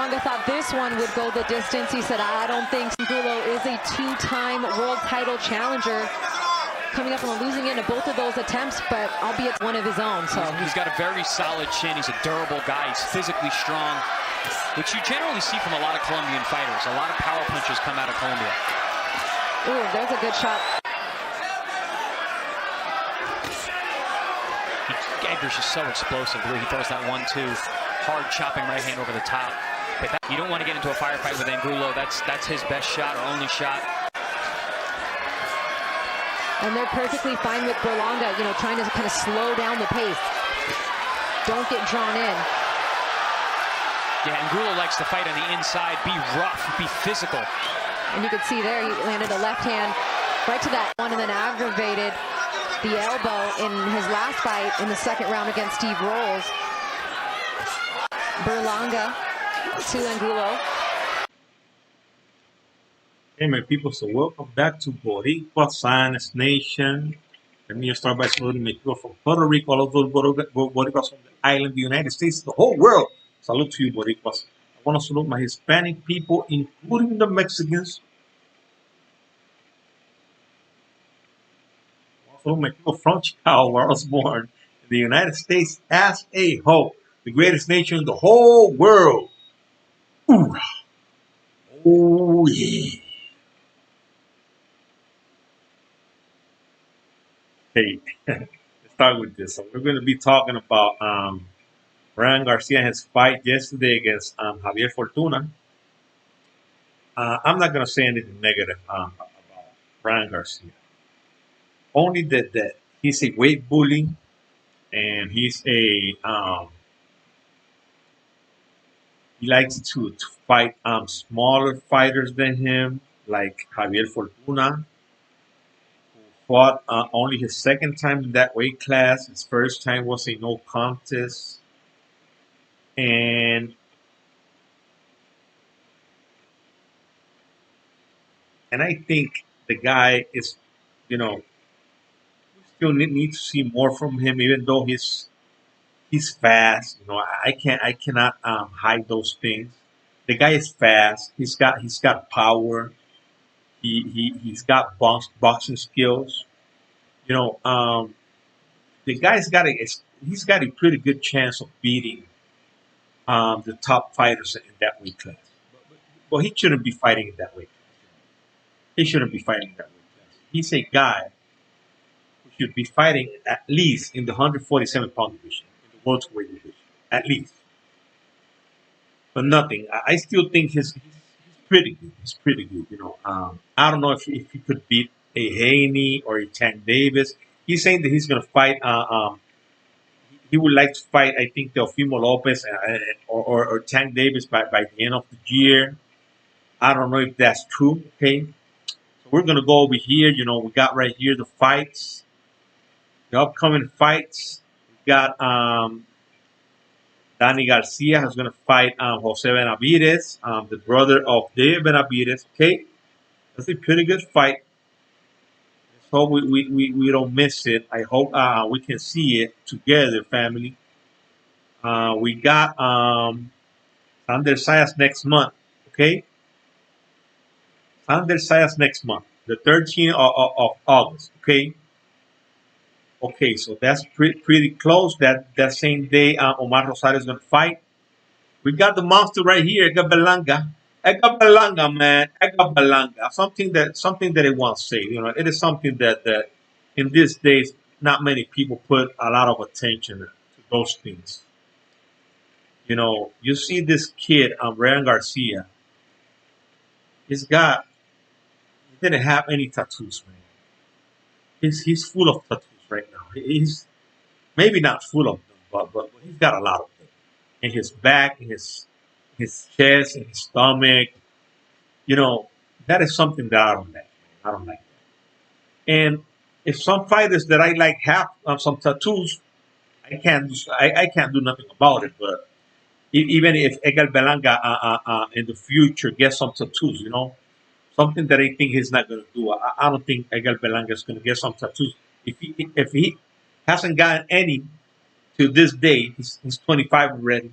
Berlanga thought this one would go the distance. He said, I don't think Angulo is a two-time world title challenger. Coming up on the losing end of both of those attempts, but albeit one of his own. So he's got a very solid chin. He's a durable guy. He's physically strong, which you generally see from a lot of Colombian fighters. A lot of power punches come out of Colombia. Ooh, there's a good shot. Edgar's just so explosive. The way he throws that 1-2, hard chopping right hand over the top. But you don't want to get into a firefight with Angulo. That's his best shot or only shot. And they're perfectly fine with Berlanga, you know, trying to kind of slow down the pace. Don't get drawn in. Yeah, Angulo likes to fight on the inside, be rough, be physical. And you can see there, he landed a left hand right to that one and then aggravated the elbow in his last fight in the second round against Steve Rolls. Berlanga to Angulo. Hey, my people, so welcome back to Boricua Science Nation. Let me start by saluting my people from Puerto Rico, all of those Boricuas from the island, the United States, the whole world. Salute to you, Boricuas. I want to salute my Hispanic people, including the Mexicans. I want to salute my people from Chicago, where I was born, in the United States as a whole, the greatest nation in the whole world. Ooh. Oh, yeah. Hey, let's start with this. So we're going to be talking about Ryan Garcia and his fight yesterday against Javier Fortuna. I'm not going to say anything negative about Ryan Garcia. Only that he's a weight bully and he's a he likes to fight smaller fighters than him, like Javier Fortuna. Fought only his second time in that weight class. His first time was a no contest. And I think the guy is, you know, we still need to see more from him, even though he's fast. You know, I cannot hide those things. The guy is fast. He's got power. He's got boxing skills. You know, the guy's got he's got a pretty good chance of beating the top fighters in that weight class. But he shouldn't be fighting in that weight class. He shouldn't be fighting in that weight class. He's a guy who should be fighting at least in the 147-pound division, in the welterweight division, at least. But nothing. I still think he's pretty good. He's pretty good. You know, I don't know if he could beat a Haney or a Tank Davis. He's saying that he's going to fight. He would like to fight, I think, Teofimo Lopez or Tank Davis by the end of the year. I don't know if that's true. Okay, so we're going to go over here. You know, we got right here the fights, the upcoming fights. We got Danny Garcia who's going to fight Jose Benavides, the brother of David Benavides. Okay, that's a pretty good fight. So we don't miss it. I hope we can see it together, family. We got Sander Sayas next month. Okay, Sander Sayas next month, the 13th of August. Okay. Okay, so that's pretty close. That same day, Omar Rosario is gonna fight. We got the monster right here, Edgar Berlanga. Edgar Berlanga, man, Edgar Berlanga. Something that I want to say. You know, it is something that in these days not many people put a lot of attention to those things. You know, you see this kid, Ryan Garcia. He didn't have any tattoos, man. He's full of tattoos right now. He's maybe not full of them, but he's got a lot of them in his back, in his chest, in his stomach. You know, that is something that I don't like. I don't like that. And if some fighters that I like have some tattoos, I can't do nothing about it. But even if Edgar Berlanga in the future gets some tattoos, you know, something that I think he's not going to do. I don't think Edgar Berlanga is going to get some tattoos. If he hasn't gotten any to this day, he's 25 already.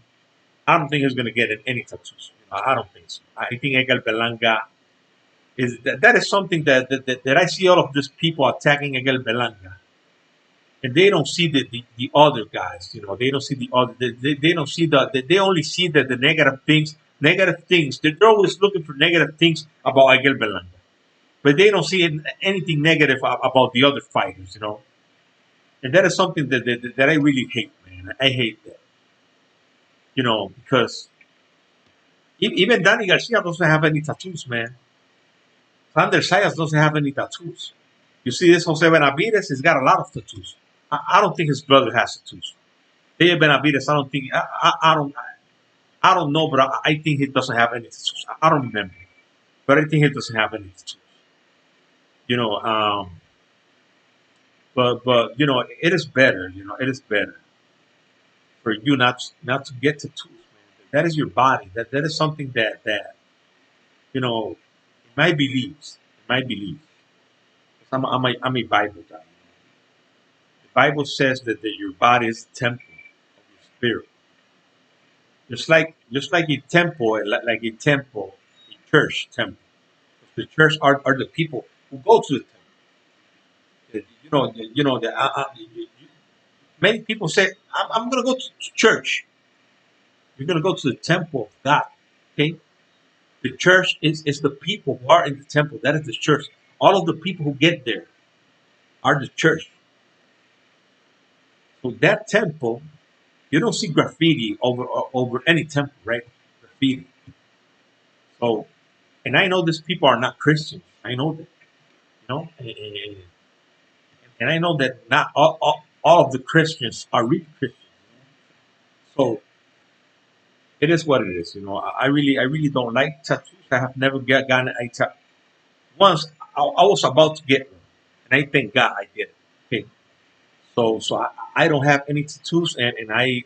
I don't think he's going to get any tattoos. You I don't think so. I think Edgar Berlanga that is something that I see all of these people attacking Edgar Berlanga, and they don't see the other guys. They don't see the other. They don't see they only see the negative things. Negative things. They're always looking for negative things about Edgar Berlanga, but they don't see anything negative about the other fighters. And that is something that I really hate, man. I hate that. Because even Danny Garcia doesn't have any tattoos, man. Sander Sayas doesn't have any tattoos. You see this Jose Benavides, he's got a lot of tattoos. I don't think his brother has tattoos. Dave Benavides, I don't think I don't know, but I think he doesn't have any tattoos. I don't remember, but I think he doesn't have any tattoos. You know, but it is better. It is better for you not to get tattoos, man. That is your body. That is something that in my beliefs. In my beliefs. I'm a Bible guy. The Bible says that your body is the temple of your spirit. Just like a temple, like a temple, a church temple. The church are the people who go to the temple. Many people say, I'm going to go to church. You're going to go to the temple of God. Okay? The church is the people who are in the temple. That is the church. All of the people who get there are the church. So that temple, you don't see graffiti over any temple, right? Graffiti. So, and I know these people are not Christians. I know that, and I know that not all of the Christians are really Christians. So it is what it is. I really don't like tattoos. I have never gotten a tattoo. Once I was about to get one, and I thank God I did it. Okay, so I don't have any tattoos, and I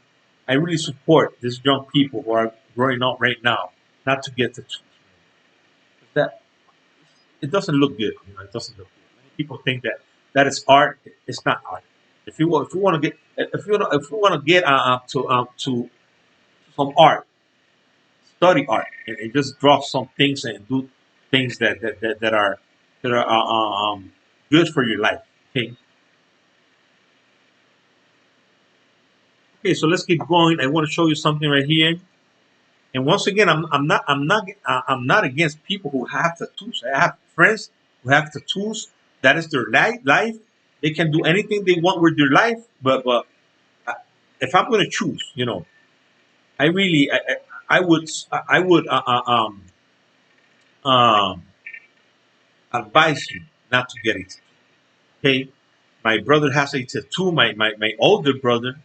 really support these young people who are growing up right now not to get tattoos. That it doesn't look good. It doesn't look good. Many people think that is art. It's not art. If you want to get if you want to get to some art, study art, and just draw some things and do things that are good for your life. Okay. Okay. So let's keep going. I want to show you something right here. And once again, I'm not against people who have tattoos. I have friends who have tattoos. That is their life. They can do anything they want with their life. But if I'm going to choose, I really I would um, advise you not to get it. Okay, my brother has a tattoo. My older brother,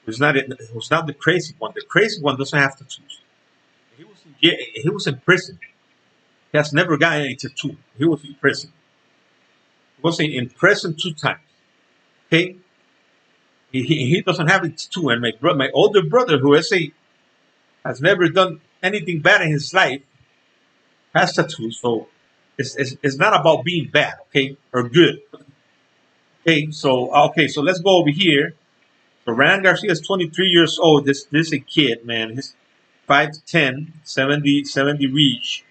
who's not the crazy one. The crazy one doesn't have tattoos. He was in prison. He has never gotten a tattoo. He was in prison. He was in prison 2 times. Okay, he doesn't have a tattoo. And my older brother, who has never done anything bad in his life, has tattoos. So it's not about being bad, okay, or good. Okay, so let's go over here. So Ryan Garcia is 23 years old. This is a kid, man. He's 5'10", 70 reach.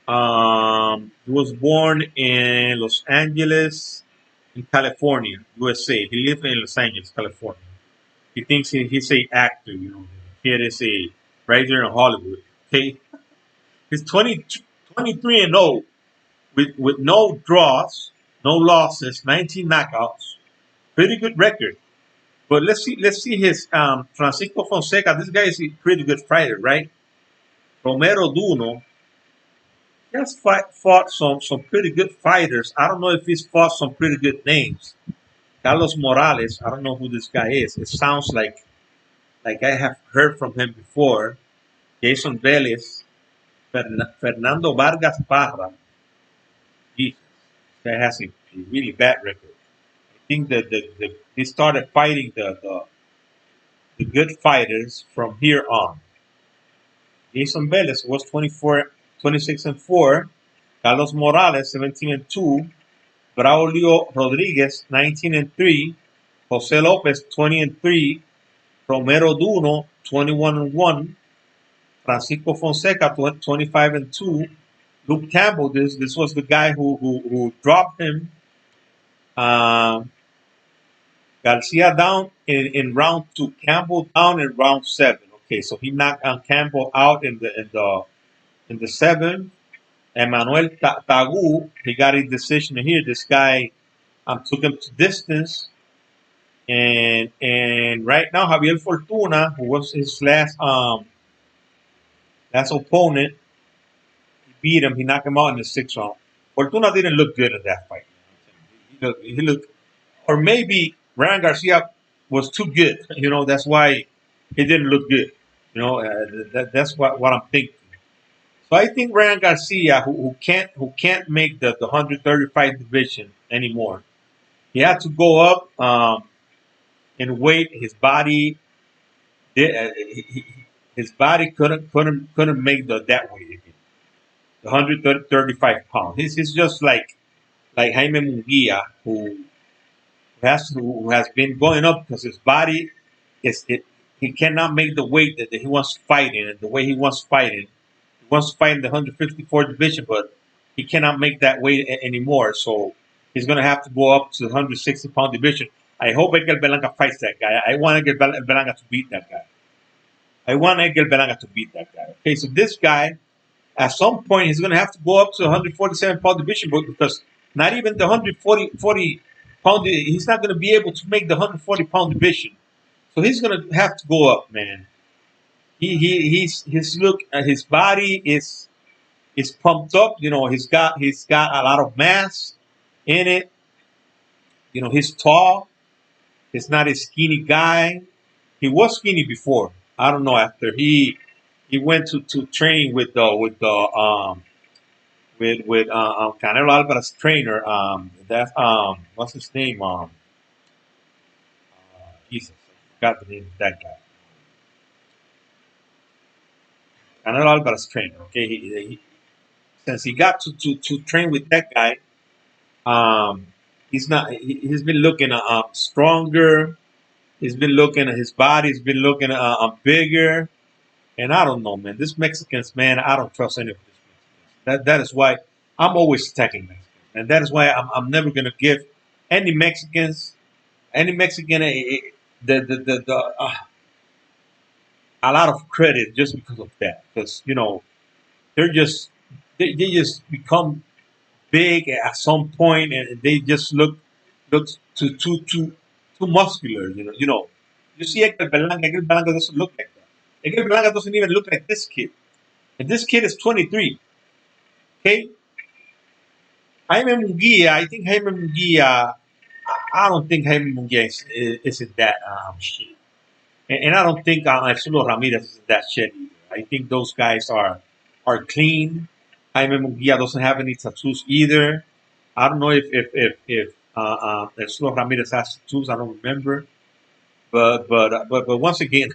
He was born in Los Angeles, in California, USA. He lives in Los Angeles, California. He thinks he's a actor. Kid is a right there in Hollywood. Okay, he's 23-0 with no draws, no losses, 19 knockouts. Pretty good record. But let's see his Francisco Fonseca. This guy is a pretty good fighter, right? Romero Duno. He has fought some pretty good fighters. I don't know if he's fought some pretty good names. Carlos Morales. I don't know who this guy is. It sounds like I have heard from him before. Jason Velez, Fernando Vargas Parra. Jesus, this guy has a really bad record. I think that he started fighting the good fighters from here on. Jason Velez was 26-4. Carlos Morales 17-2. Braulio Rodriguez 19-3. Jose Lopez 20-3. Romero Duno 21-1. Francisco Fonseca, 25-2. Luke Campbell, this was the guy who dropped him. Garcia down in round 2. Campbell down in round 7. Okay, so he knocked Campbell out in the 7th. Emmanuel Tagu, he got a decision here. This guy took him to distance. And right now Javier Fortuna, who was his last opponent, he beat him. He knocked him out in the 6th round. Fortuna didn't look good in that fight. He looked, or maybe Ryan Garcia was too good. That's why he didn't look good. That's what I'm thinking. So I think Ryan Garcia, who can't make the 135 division anymore, he had to go up in weight. His body his body couldn't make that weight again. The 135 pounds. He's just like Jaime Munguia, who has been going up because his body he cannot make the weight that he wants fighting, and the way he wants fighting. He wants to fight in the 154 division, but he cannot make that weight anymore. So he's going to have to go up to the 160-pound division. I hope Edgar Berlanga fights that guy. I want Edgar Berlanga to beat that guy. Okay, so this guy, at some point, he's going to have to go up to the 147-pound division because not even the 140-pound, he's not going to be able to make the 140-pound division. So he's going to have to go up, man. His body is pumped up. He's got a lot of mass in it. He's tall. He's not a skinny guy. He was skinny before. I don't know, after he went to train with Canelo Alvarez trainer. What's his name? Jesus, I forgot the name of that guy. Canelo Alvarez trainer. Okay, since he got to train with that guy, he's been looking stronger. He's been looking at his body. He's been looking bigger. And I don't know, man. This Mexicans, man, I don't trust any of these Mexicans. That is why I'm always attacking Mexicans, and that is why I'm never gonna give any Mexican a lot of credit just because of that. Because they just become big at some point, and they just look too muscular. You see Edgar Berlanga. Edgar Berlanga doesn't look like that. Edgar Berlanga doesn't even look like this kid. And this kid is 23. Okay? Jaime Munguia, I don't think Jaime Munguia is in that shit. And I don't think Arturo Ramirez is in that shit either. I think those guys are clean. Jaime Munguia doesn't have any tattoos either. I don't know if Arturo Ramirez has tattoos. I don't remember. But once again,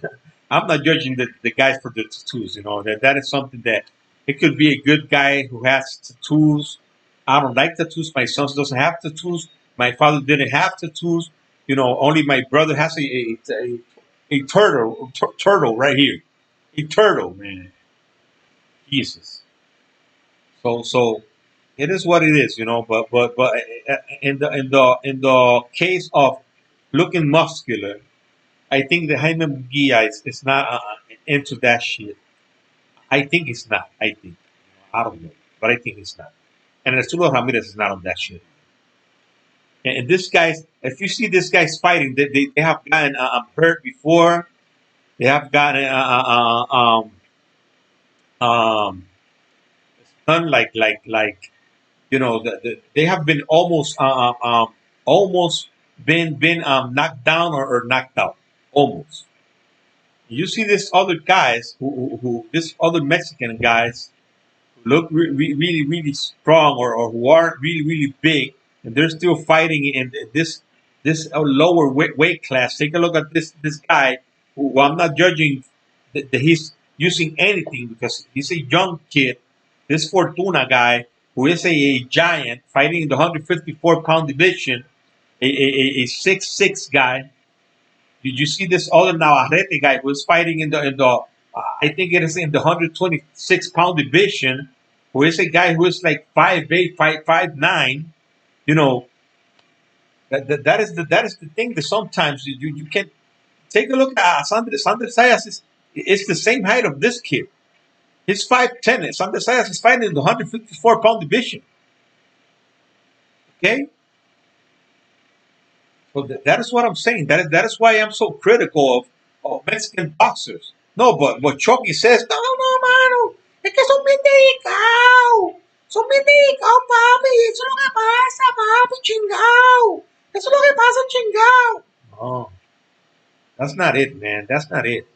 I'm not judging the guys for the tattoos. That is something that it could be a good guy who has tattoos. I don't like tattoos. My son doesn't have tattoos. My father didn't have tattoos. Only my brother has a turtle right here. A turtle, man. Jesus. So it is what it is, But in the case of looking muscular, I think that Jaime Munguia is not into that shit. I think it's not. I don't know, but I think it's not. And Arturo Ramirez is not on that shit. And this guy's, if you see this guy's fighting, they have gotten hurt before. They have gotten stunned they have been almost been knocked down or knocked out, almost. You see these other guys who this other Mexican guys who look really strong or who are really big, and they're still fighting in this lower weight class. Take a look at this guy who I'm not judging that he's using anything because he's a young kid. This Fortuna guy who is a giant fighting in the 154-pound division, a 6'6" guy. Did you see this other Navarrete guy who is fighting in the I think it is in the 126-pound division, who is a guy who is like 5'8", 5'9". You know, that is the thing that sometimes you can take a look at Sandra Sayas is the same height of this kid. He's 5'10". Sandra Sayas is fighting in the 154-pound division. Okay, so that is what I'm saying. That is why I'm so critical of Mexican boxers. No, but Chucky says, no, mano, es que son bien delicados. Son bien delicados, papi. Eso es lo que pasa, papi, chingao. Eso es lo que pasa, chingao. No, that's not it, man. That's not it.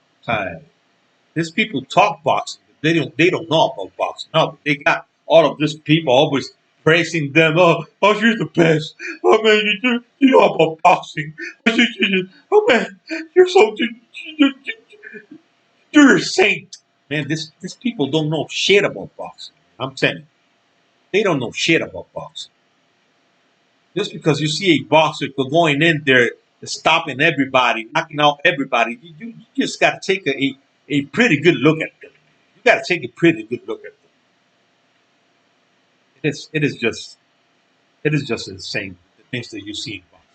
These people talk boxing. They don't know about boxing. No, they got all of these people always praising them. Oh, you're the best. Oh man, you know about boxing. Oh man, you're so you're a saint. Man, these people don't know shit about boxing. I'm telling you, they don't know shit about boxing. Just because you see a boxer going in there, stopping everybody, knocking out everybody, you just got to take a pretty good look at them. You got to take a pretty good look at them. It is just insane the things that you see in boxing.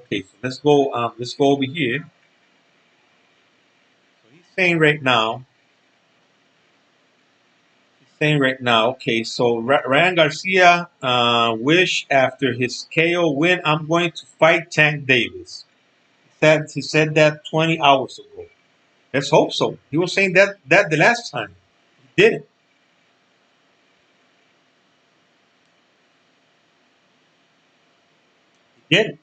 Okay, so let's go over here. So saying right now, okay, so Ryan Garcia wish after his KO win, I'm going to fight Tank Davis. He said that 20 hours ago. Let's hope so. He was saying that the last time. He didn't. He didn't.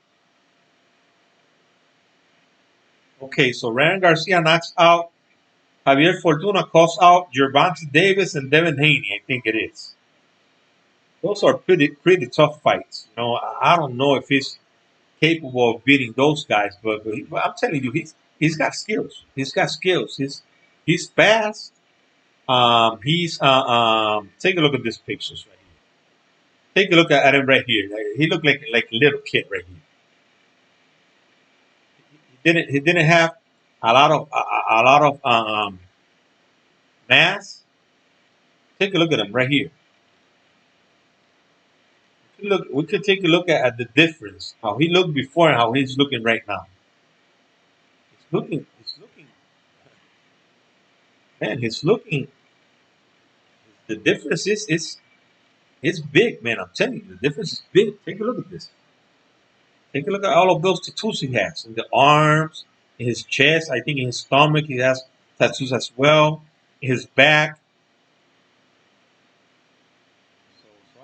Okay, so Ryan Garcia knocks out Javier Fortuna, calls out Gervonta Davis and Devin Haney, I think it is. Those are pretty tough fights. You know, I don't know if he's capable of beating those guys, but I'm telling you, he's got skills. He's got skills. He's fast. Take a look at these pictures right here. Take a look at him right here. He looked like a little kid right here. He didn't have a lot of mass. Take a look at him right here. We could take a look at the difference, how he looked before and how he's looking right now. He's looking, man, he's looking. The difference is big, man. I'm telling you, the difference is big. Take a look at this. Take a look at all of those tattoos he has in the arms, in his chest. I think in his stomach he has tattoos as well. In his back.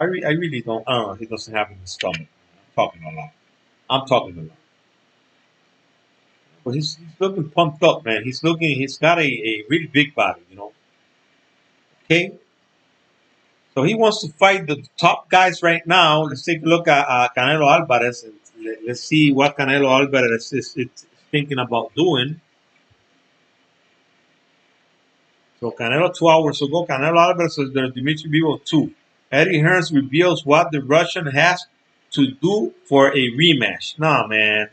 I really don't. I don't know. He doesn't have it in his stomach. I'm talking a lot. I'm talking a lot. But he's looking pumped up, man. He's got a really big body, you know. Okay? So he wants to fight the top guys right now. Let's take a look at Canelo Alvarez and let's see what Canelo Alvarez is thinking about doing. So Canelo 2 hours ago, Canelo Alvarez says there's Dimitri Bivol 2. Eddie Hearns reveals what the Russian has to do for a rematch. Nah, man.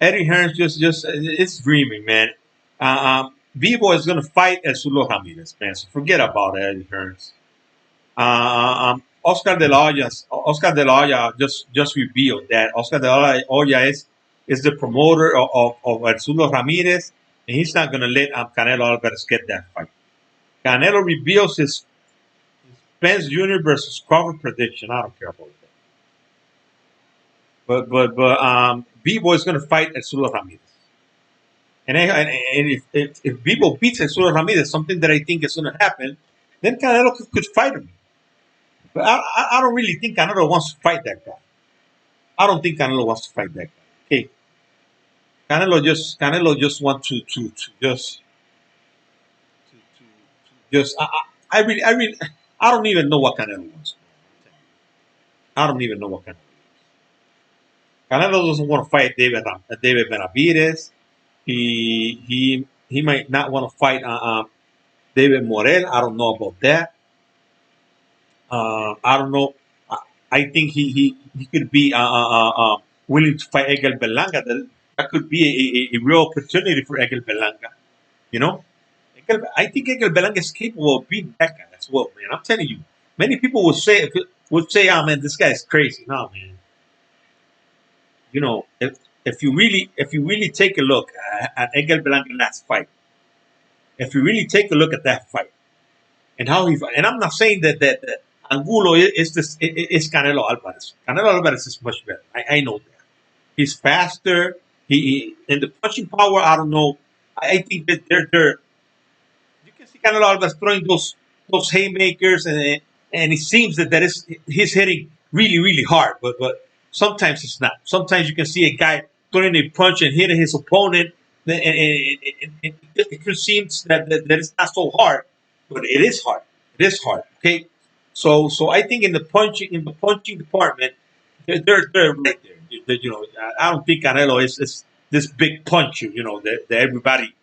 Eddie Hearns just it's dreaming, man. Bivol is gonna fight Erzulo Ramirez, man. So forget about Eddie Hearns. Oscar De La Hoya just revealed that Oscar De La Hoya is the promoter of Erzulo Ramirez, and he's not gonna let Canelo Alvarez get that fight. Canelo reveals his Spence Jr. versus Crawford prediction. I don't care about that. But Bivol is gonna fight Erzulo Ramirez. And if Bivol beats Erzulo Ramirez, something that I think is going to happen, then Canelo could fight him. But I don't really think Canelo wants to fight that guy. I don't think Canelo wants to fight that guy. Okay, Canelo just wants to just I don't even know what Canelo wants. I don't even know what Canelo. Canelo doesn't want to fight David Benavidez. He might not want to fight David Morel. I don't know about that. I don't know. I think he could be willing to fight Egel Berlanga. That could be a real opportunity for Egel Berlanga. You know, I think Edgar Berlanga is capable of beating that guy as well, man. I'm telling you. Many people would say, "Oh man, this guy's crazy." No, man. You know, if you really take a look at Edgar Berlanga's last fight, if you really take a look at that fight and how and I'm not saying that Angulo is Canelo Alvarez. Canelo Alvarez is much better. I know that. He's faster. He and the punching power. I don't know. I think that they're you can see Canelo Alvarez throwing those haymakers, and it seems that he's hitting really hard, but sometimes it's not. Sometimes you can see a guy throwing a punch and hitting his opponent, it could seem that it's not so hard, but it is hard. It is hard. Okay, so I think in the punching department, they're right there. I don't think Canelo is this big puncher. That everybody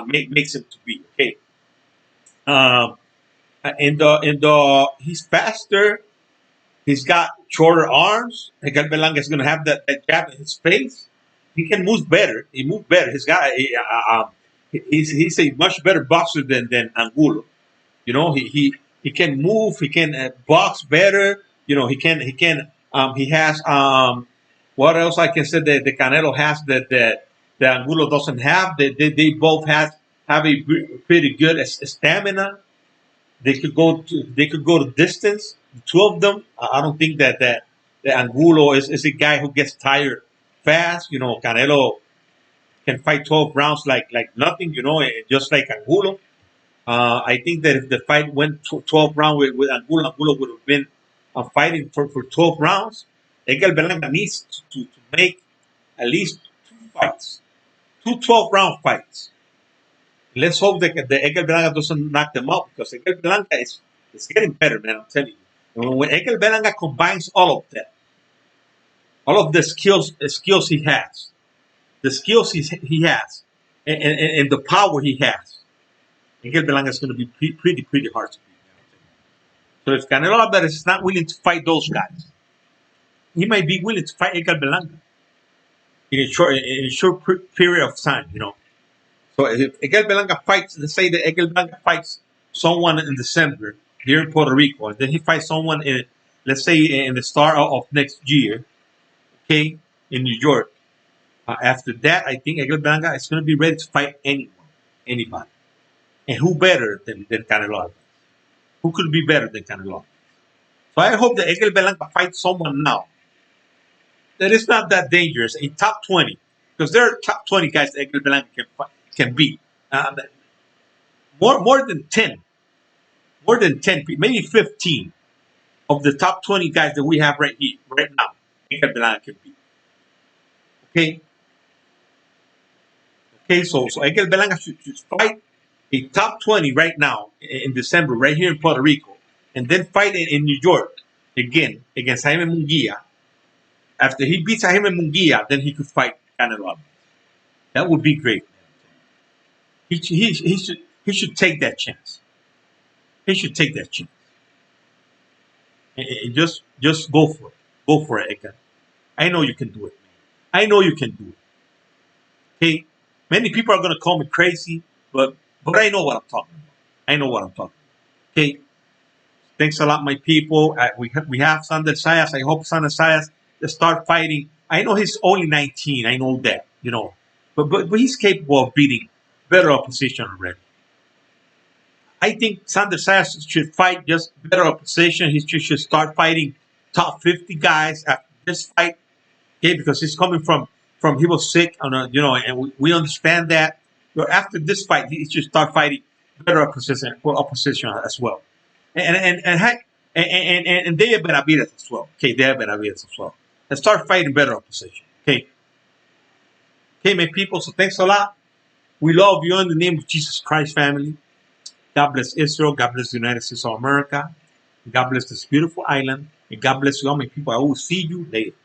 makes him to be. Okay. Um, and he's faster. He's got shorter arms. Miguel Belanga is going to have that jab in his face. He can move better. He moves better. He's a much better boxer than Angulo. He can move. He can box better. He has what else I can say that the Canelo has that Angulo doesn't have. They both have a pretty good stamina. They could go to distance. The two of them. I don't think that Angulo is a guy who gets tired fast. Canelo can fight 12 rounds like nothing. Just like Angulo. I think that if the fight went to 12 rounds with Angulo would have been fighting for 12 rounds. Edgar Berlanga needs to make at least two fights, two 12-round fights. Let's hope that the Edgar Berlanga doesn't knock them out, because Edgar Berlanga is getting better, man. I'm telling you. When Edgar Berlanga combines all of that, all of the skills he has, he has, and the power he has, Edgar Berlanga is going to be pretty hard to beat. So if Canelo Alvarez is not willing to fight those guys, he might be willing to fight Edgar Berlanga in a short period of time. So if Edgar Berlanga fights, let's say that Edgar Berlanga fights someone in December here in Puerto Rico, and then he fights someone let's say in the start of next year, okay, in New York. After that, I think Edgar Berlanga is going to be ready to fight anybody. And who better than Canelo Alvarez? Who could be better than Canelo Alvarez? So I hope that Edgar Berlanga fights someone now that is not that dangerous, a top 20, because there are top 20 guys that Edgar Berlanga can beat. More than 10, maybe 15 of the top 20 guys that we have right now, Edgar Berlanga can beat. Okay, so Edgar Berlanga should fight a top 20 right now in December, right here in Puerto Rico, and then fight in New York again against Jaime Munguia. After he beats Jaime Munguia, then he could fight Canelo Alvarez. That would be great. He should take that chance. He should take that chance. And just go for it. Go for it, Edgar. I know you can do it, man. I know you can do it. Okay, many people are gonna call me crazy, but I know what I'm talking about. I know what I'm talking about. Okay, thanks a lot, my people. We have Sander Sayas. I hope Sander Sayas to start fighting. I know he's only 19. I know that, but he's capable of beating better opposition already. I think Sander Sayas should fight just better opposition. He should start fighting top 50 guys after this fight. Okay, because he's coming from he was sick, and we understand that. But after this fight, he should start fighting better opposition as well. And Dave Benavidez as well. Okay, Dave Benavidez as well. Let's start fighting better opposition. Okay, my people. So thanks a lot. We love you in the name of Jesus Christ, family. God bless Israel. God bless the United States of America. God bless this beautiful island. And God bless you all, my people. I will see you later.